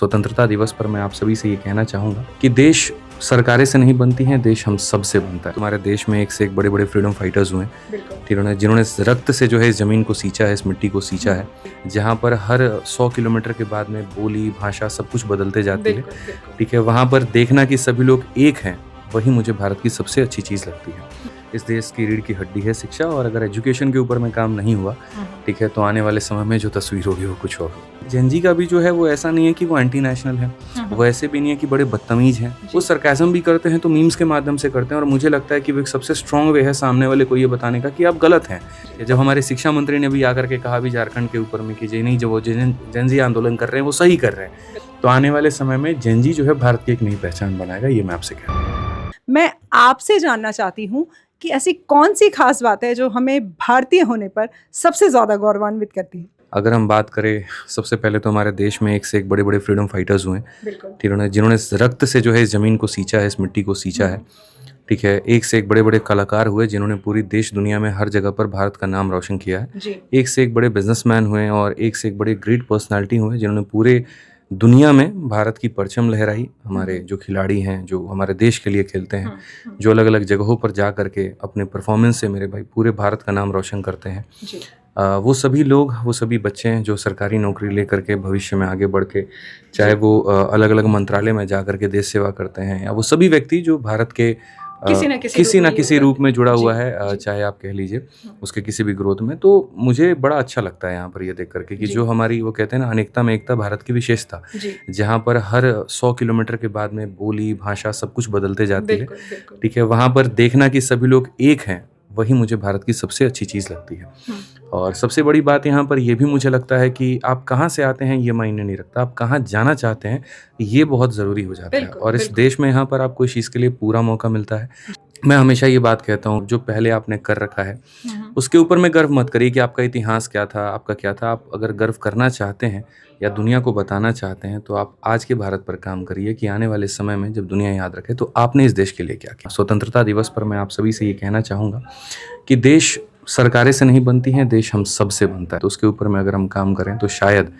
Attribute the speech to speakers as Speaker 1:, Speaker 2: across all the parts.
Speaker 1: स्वतंत्रता दिवस पर मैं आप सभी से ये कहना चाहूँगा कि देश सरकारें से नहीं बनती हैं, देश हम सब से बनता है। हमारे देश में एक से एक बड़े बड़े फ्रीडम फाइटर्स हुए हैं जिन्होंने इस रक्त से जो है इस ज़मीन को सींचा है, इस मिट्टी को सींचा है, जहाँ पर हर 100 किलोमीटर के बाद में बोली, भाषा सब कुछ बदलते जाती है। ठीक है, वहाँ पर देखना कि सभी लोग एक हैं, वही मुझे भारत की सबसे अच्छी चीज़ लगती है। इस देश की रीढ़ की हड्डी है शिक्षा, और अगर एजुकेशन के ऊपर में काम नहीं हुआ, ठीक है, तो आने वाले समय में जो तस्वीर होगी वो कुछ और होगी। जेनजी का भी जो है वो ऐसा नहीं है कि वो एंटी नेशनल है, वो ऐसे भी नहीं है कि बड़े बदतमीज हैं। वो सरकाज़म भी करते हैं तो मीम्स के माध्यम से करते हैं, और मुझे लगता है कि वो एक सबसे स्ट्रॉन्ग वे है सामने वाले को ये बताने का कि आप गलत हैं। जब हमारे शिक्षा मंत्री ने भी आकर के कहा भी झारखंड के ऊपर में कि नहीं, जो वो जेनजी आंदोलन कर रहे हैं वो सही कर रहे हैं, तो आने वाले समय में जेनजी जो है भारत की एक नई पहचान बनाएगा, ये मैं आपसे कह रहा हूँ।
Speaker 2: मैं आपसे जानना चाहती हूँ कि ऐसी कौन सी खास बात है जो हमें भारतीय होने पर सबसे ज़्यादा गौरवान्वित करती है?
Speaker 1: अगर हम बात करें, सबसे पहले तो हमारे देश में एक से एक बड़े बड़े फ्रीडम फाइटर्स हुए हैं जिन्होंने इस रक्त से जो है इस ज़मीन को सींचा है, इस मिट्टी को सींचा है। ठीक है, एक से एक बड़े बड़े कलाकार हुए जिन्होंने पूरी देश दुनिया में हर जगह पर भारत का नाम रोशन किया है। एक से एक बड़े बिजनेसमैन हुए, और एक से एक बड़े ग्रेट पर्सनालिटी हुए जिन्होंने पूरे दुनिया में भारत की परचम लहराई। हमारे जो खिलाड़ी हैं, जो हमारे देश के लिए खेलते हैं, जो अलग अलग जगहों पर जा करके अपने परफॉर्मेंस से मेरे भाई पूरे भारत का नाम रोशन करते हैं, वो सभी लोग, वो सभी बच्चे हैं जो सरकारी नौकरी लेकर के भविष्य में आगे बढ़ के, चाहे वो अलग अलग मंत्रालय में जा करके देश सेवा करते हैं, या वो सभी व्यक्ति जो भारत के किसी न किसी रूप में जुड़ा हुआ है, चाहे आप कह लीजिए उसके किसी भी ग्रोथ में। तो मुझे बड़ा अच्छा लगता है यहाँ पर ये देख करके कि जो हमारी, वो कहते हैं ना, अनेकता में एकता भारत की विशेषता, जहाँ पर हर 100 किलोमीटर के बाद में बोली, भाषा सब कुछ बदलते जाती है। ठीक है, वहाँ पर देखना कि सभी लोग एक हैं, वही मुझे भारत की सबसे अच्छी चीज़ लगती है। और सबसे बड़ी बात यहाँ पर यह भी मुझे लगता है कि आप कहाँ से आते हैं ये मायने नहीं रखता, आप कहाँ जाना चाहते हैं ये बहुत ज़रूरी हो जाता है। और इस देश में यहाँ पर आपको इस चीज़ के लिए पूरा मौका मिलता है। मैं हमेशा ये बात कहता हूँ, जो पहले आपने कर रखा है उसके ऊपर में गर्व मत करिए कि आपका इतिहास क्या था, आपका क्या था। आप अगर गर्व करना चाहते हैं या दुनिया को बताना चाहते हैं, तो आप आज के भारत पर काम करिए कि आने वाले समय में जब दुनिया याद रखे तो आपने इस देश के लिए क्या किया। स्वतंत्रता दिवस पर मैं आप सभी से ये कहना चाहूँगा कि देश सरकारें से नहीं बनती हैं, देश हम सब से बनता है। तो उसके ऊपर में अगर हम काम करें तो शायद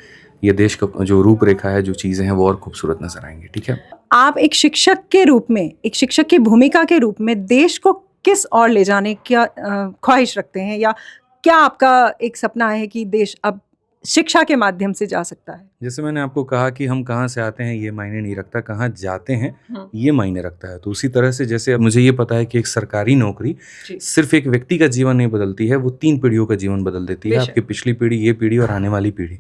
Speaker 1: ये देश का जो रूपरेखा है, जो चीज़ें हैं, वो और खूबसूरत नजर आएंगी। ठीक है,
Speaker 2: आप एक शिक्षक के रूप में, एक शिक्षक की भूमिका के रूप में देश को किस ओर ले जाने की ख्वाहिश रखते हैं, या क्या आपका एक सपना है कि देश अब शिक्षा के माध्यम से जा सकता है?
Speaker 1: जैसे मैंने आपको कहा कि हम कहाँ से आते हैं ये मायने नहीं रखता, कहाँ जाते हैं ये मायने रखता है। तो उसी तरह से जैसे मुझे ये पता है कि एक सरकारी नौकरी सिर्फ एक व्यक्ति का जीवन नहीं बदलती है, वो 3 पीढ़ियों का जीवन बदल देती है। आपकी पिछली पीढ़ी, ये पीढ़ी और आने वाली पीढ़ी।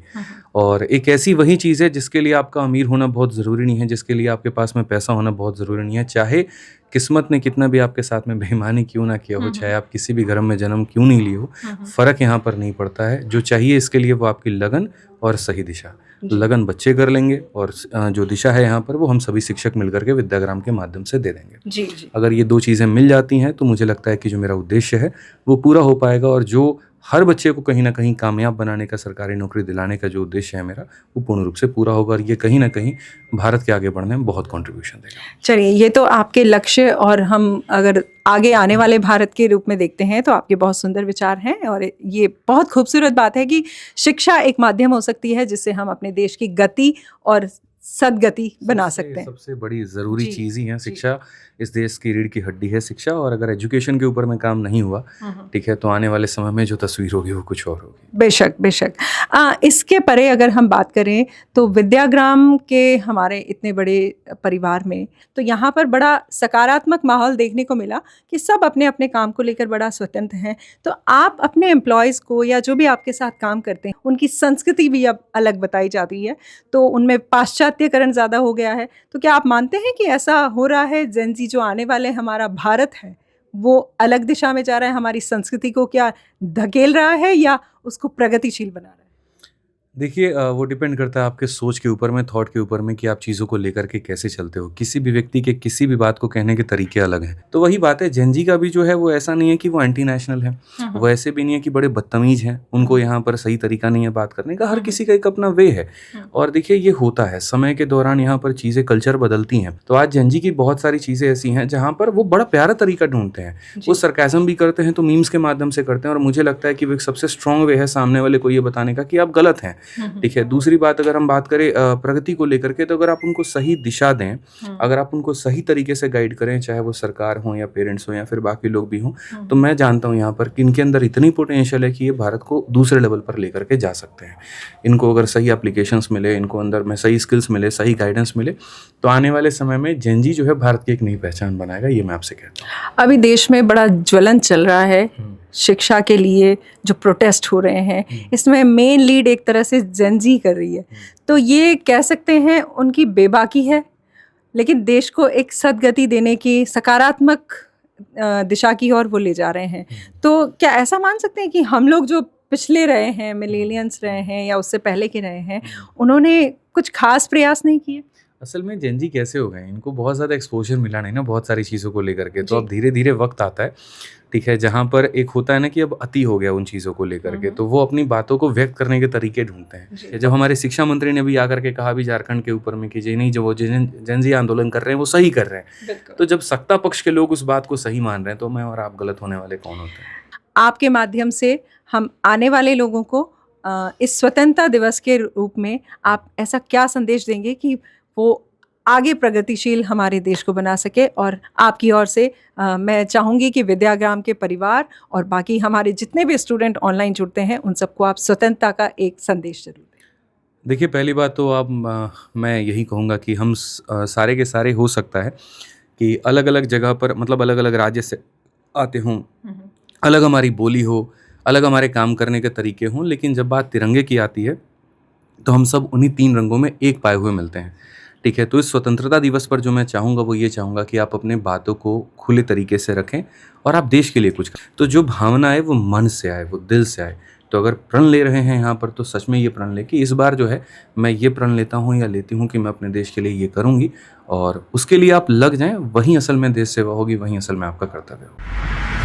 Speaker 1: और एक ऐसी वही चीज़ है जिसके लिए आपका अमीर होना बहुत ज़रूरी नहीं है, जिसके लिए आपके पास में पैसा होना बहुत ज़रूरी नहीं है। चाहे किस्मत ने कितना भी आपके साथ में बेईमानी क्यों ना किया हो, चाहे आप किसी भी घर में जन्म क्यों नहीं लिए हो, फ़र्क यहाँ पर नहीं पड़ता है। जो चाहिए इसके लिए वो आपकी लगन और सही दिशा। लगन बच्चे कर लेंगे, और जो दिशा है यहाँ पर वो हम सभी शिक्षक मिलकर के विद्याग्राम के माध्यम से दे देंगे। अगर ये 2 चीज़ें मिल जाती हैं तो मुझे लगता है कि जो मेरा उद्देश्य है वो पूरा हो पाएगा, और जो हर बच्चे को कहीं ना कहीं कामयाब बनाने का, सरकारी नौकरी दिलाने का जो उद्देश्य है मेरा, वो पूर्ण रूप से पूरा होगा, और ये कहीं ना कहीं भारत के आगे बढ़ने में बहुत कंट्रीब्यूशन देगा।
Speaker 2: चलिए, ये तो आपके लक्ष्य, और हम अगर आगे आने वाले भारत के रूप में देखते हैं तो आपके बहुत सुंदर विचार हैं, और ये बहुत खूबसूरत बात है कि शिक्षा एक माध्यम हो सकती है जिससे हम अपने देश की गति और सदगति बना सकते हैं।
Speaker 1: सबसे बड़ी ज़रूरी चीज़ ही है शिक्षा। इस देश की रीढ़ की हड्डी है शिक्षा, और अगर एजुकेशन के ऊपर में काम नहीं हुआ, ठीक है, तो आने वाले समय में जो तस्वीर होगी वो कुछ और होगी।
Speaker 2: बेशक बेशक। इसके परे अगर हम बात करें तो विद्याग्राम के हमारे इतने बड़े परिवार में तो यहाँ पर बड़ा सकारात्मक माहौल देखने को मिला कि सब अपने अपने काम को लेकर बड़ा स्वतंत्र हैं। तो आप अपने एम्प्लॉयज़ को, या जो भी आपके साथ काम करते हैं, उनकी संस्कृति भी अब अलग बताई जाती है, तो उनमें पाश्चात्यकरण ज़्यादा हो गया है। तो क्या आप मानते हैं कि ऐसा हो रहा है, जेन ज़ी जो आने वाले हमारा भारत है वो अलग दिशा में जा रहा है, हमारी संस्कृति को क्या धकेल रहा है या उसको प्रगतिशील बना रहा है?
Speaker 1: देखिए, वो डिपेंड करता है आपके सोच के ऊपर में, थॉट के ऊपर में, कि आप चीज़ों को लेकर के कैसे चलते हो। किसी भी व्यक्ति के किसी भी बात को कहने के तरीके अलग हैं। तो वही बात है, जेनजी का भी जो है वो ऐसा नहीं है कि वो एंटी नेशनल है, वो ऐसे भी नहीं है कि बड़े बदतमीज हैं, उनको यहाँ पर सही तरीका नहीं है बात करने का। हर किसी का एक अपना वे है, और देखिए ये होता है समय के दौरान, यहाँ पर चीज़ें, कल्चर बदलती हैं। तो आज जेनजी की बहुत सारी चीज़ें ऐसी हैं जहाँ पर वो बड़ा प्यारा तरीका ढूंढते हैं। वो सरकाज़म भी करते हैं तो मीम्स के माध्यम से करते हैं, और मुझे लगता है कि वो एक सबसे स्ट्रॉन्ग वे है सामने वाले को ये बताने का कि आप गलत हैं। ठीक है। दूसरी बात, अगर हम बात करें प्रगति को लेकर के, तो अगर आप उनको सही दिशा दें, अगर आप उनको सही तरीके से गाइड करें, चाहे वो सरकार हो या पेरेंट्स हो या फिर बाकी लोग भी हों, तो मैं जानता हूँ यहाँ पर कि इनके अंदर इतनी पोटेंशियल है कि ये भारत को दूसरे लेवल पर लेकर के जा सकते हैं। इनको अगर सही एप्लीकेशंस मिले, इनको अंदर में सही स्किल्स मिले, सही गाइडेंस मिले, तो आने वाले समय में जेनजी जो है भारत की एक नई पहचान बनाएगा, ये मैं आपसे कहता हूँ।
Speaker 2: अभी देश में बड़ा ज्वलन चल रहा है शिक्षा के लिए, जो प्रोटेस्ट हो रहे हैं, इसमें मेन लीड एक तरह से जेनजी कर रही है। तो ये कह सकते हैं उनकी बेबाकी है, लेकिन देश को एक सद्गति देने की सकारात्मक दिशा की ओर वो ले जा रहे हैं। तो क्या ऐसा मान सकते हैं कि हम लोग जो पिछले रहे हैं, मिलेनियंस रहे हैं या उससे पहले के रहे हैं, उन्होंने कुछ खास प्रयास नहीं किए?
Speaker 1: असल में जेनजी कैसे हो गए, इनको बहुत ज़्यादा एक्सपोजर मिला नहीं ना बहुत सारी चीज़ों को लेकर के, तो अब धीरे धीरे वक्त आता है, ठीक है, जहाँ पर एक होता है ना कि अब अति हो गया उन चीज़ों को लेकर के, तो वो अपनी बातों को व्यक्त करने के तरीके ढूंढते हैं। जब हमारे शिक्षा मंत्री ने भी आकर के कहा भी झारखंड के ऊपर में कि जी नहीं, जो वो जेनजी आंदोलन कर रहे हैं वो सही कर रहे हैं, तो जब सत्ता पक्ष के लोग उस बात को सही मान रहे हैं, तो मैं और आप गलत होने वाले कौन होते हैं?
Speaker 2: आपके माध्यम से हम आने वाले लोगों को इस स्वतंत्रता दिवस के रूप में आप ऐसा क्या संदेश देंगे कि वो आगे प्रगतिशील हमारे देश को बना सके? और आपकी ओर से मैं चाहूँगी कि विद्याग्राम के परिवार और बाकी हमारे जितने भी स्टूडेंट ऑनलाइन जुड़ते हैं, उन सबको आप स्वतंत्रता का एक संदेश जरूर दें।
Speaker 1: देखिए, पहली बात तो आप मैं यही कहूँगा कि हम सारे के सारे, हो सकता है कि अलग अलग जगह पर, मतलब अलग अलग राज्य से आते हों, अलग हमारी बोली हो, अलग हमारे काम करने के तरीके हों, लेकिन जब बात तिरंगे की आती है तो हम सब उन्हीं 3 रंगों में एक पाए हुए मिलते हैं, ठीक है। तो इस स्वतंत्रता दिवस पर जो मैं चाहूँगा वो ये चाहूँगा कि आप अपने बातों को खुले तरीके से रखें और आप देश के लिए कुछ करें। तो जो भावना है वो मन से आए, वो दिल से आए। तो अगर प्रण ले रहे हैं यहाँ पर, तो सच में ये प्रण ले कि इस बार जो है मैं ये प्रण लेता हूँ या लेती हूँ कि मैं अपने देश के लिए ये करूँगी, और उसके लिए आप लग जाएँ। वहीं असल में देश सेवा होगी, वहीं असल में आपका कर्तव्य होगा।